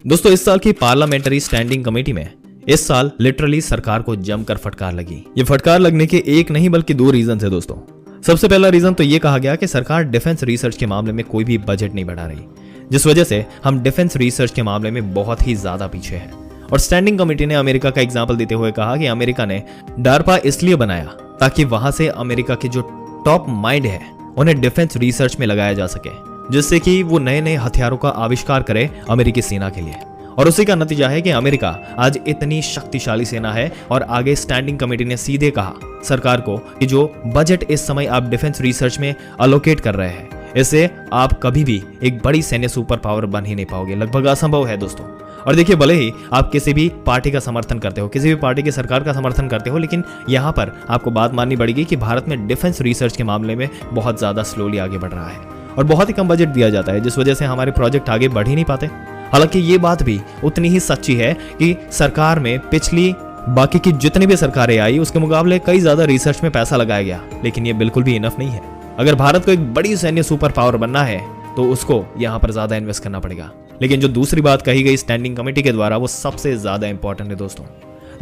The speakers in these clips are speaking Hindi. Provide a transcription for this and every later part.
दोस्तों इस साल की पार्लियामेंट्री स्टैंडिंग कमेटी में इस साल लिटरली सरकार को जमकर फटकार लगी। ये फटकार लगने के एक नहीं बल्कि दो रीजन है दोस्तों। सबसे पहला रीजन तो ये कहा गया कि सरकार डिफेंस रिसर्च के मामले में कोई भी बजट नहीं बढ़ा रही, जिस वजह से हम डिफेंस रिसर्च के मामले में बहुत ही ज्यादा पीछे हैं। और स्टैंडिंग कमेटी ने अमेरिका का एग्जाम्पल देते हुए कहा कि अमेरिका ने डार्पा इसलिए बनाया ताकि वहां से अमेरिका के जो टॉप माइंड है उन्हें डिफेंस रिसर्च में लगाया जा सके, जिससे कि वो नए नए हथियारों का आविष्कार करे अमेरिकी सेना के लिए। और उसी का नतीजा है कि अमेरिका आज इतनी शक्तिशाली सेना है। और आगे स्टैंडिंग कमेटी ने सीधे कहा सरकार को कि जो बजट इस समय आप डिफेंस रिसर्च में अलोकेट कर रहे हैं, इससे आप कभी भी एक बड़ी सैन्य सुपर पावर बन ही नहीं पाओगे, लगभग असंभव है दोस्तों। और देखिए, भले ही आप किसी भी पार्टी का समर्थन करते हो, किसी भी पार्टी की सरकार का समर्थन करते हो, लेकिन यहाँ पर आपको बात माननी पड़ेगी कि भारत में डिफेंस रिसर्च के मामले में बहुत ज्यादा स्लोली आगे बढ़ रहा है और बहुत ही कम बजट दिया जाता है, जिस वजह से हमारे प्रोजेक्ट आगे बढ़ ही नहीं पाते। हालांकि ये बात भी उतनी ही सच्ची है कि सरकार में पिछली बाकी की जितनी भी सरकारें आई उसके मुकाबले कई ज्यादा रिसर्च में पैसा लगाया गया, लेकिन ये बिल्कुल भी इनफ नहीं है। अगर भारत को एक बड़ी सैन्य सुपर पावर बनना है तो उसको यहाँ पर ज्यादा इन्वेस्ट करना पड़ेगा। लेकिन जो दूसरी बात कही गई स्टैंडिंग कमेटी के द्वारा वो सबसे ज्यादा इंपॉर्टेंट है दोस्तों।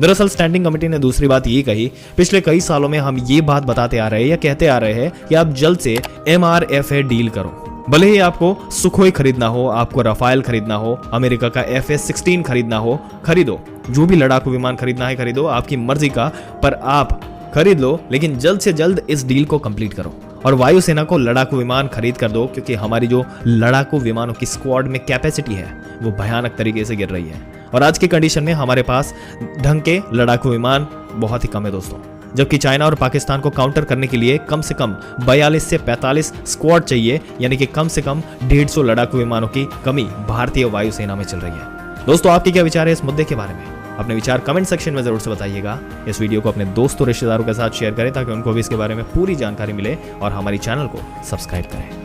दरअसल स्टैंडिंग कमेटी ने दूसरी बात ये कही, पिछले कई सालों में हम ये बात बताते आ रहे हैं या कहते आ रहे हैं कि आप जल्द से MRFA डील करो। भले ही आपको सुखोई खरीदना हो, आपको राफेल खरीदना हो, अमेरिका का FA-16 खरीदना हो, खरीदो। जो भी लड़ाकू विमान खरीदना है खरीदो, आपकी मर्जी का, पर आप खरीद लो, लेकिन जल्द से जल्द इस डील को कंप्लीट करो। और वायुसेना को लड़ाकू विमान खरीद कर दो, क्योंकि हमारी जो लड़ाकू विमानों की स्क्वाड में कैपेसिटी है वो भयानक तरीके से गिर रही है। और आज की कंडीशन में हमारे पास ढंग के लड़ाकू विमान बहुत ही कम है दोस्तों, जबकि चाइना और पाकिस्तान को काउंटर करने के लिए कम से कम 42 से 45 स्क्वाड चाहिए, यानी कि कम से कम 150 लड़ाकू विमानों की कमी भारतीय वायुसेना में चल रही है। दोस्तों आपके क्या विचार है इस मुद्दे के बारे में? अपने विचार कमेंट सेक्शन में जरूर से बताइएगा। इस वीडियो को अपने दोस्तों रिश्तेदारों के साथ शेयर करें ताकि उनको भी इसके बारे में पूरी जानकारी मिले और हमारी चैनल को सब्सक्राइब करें।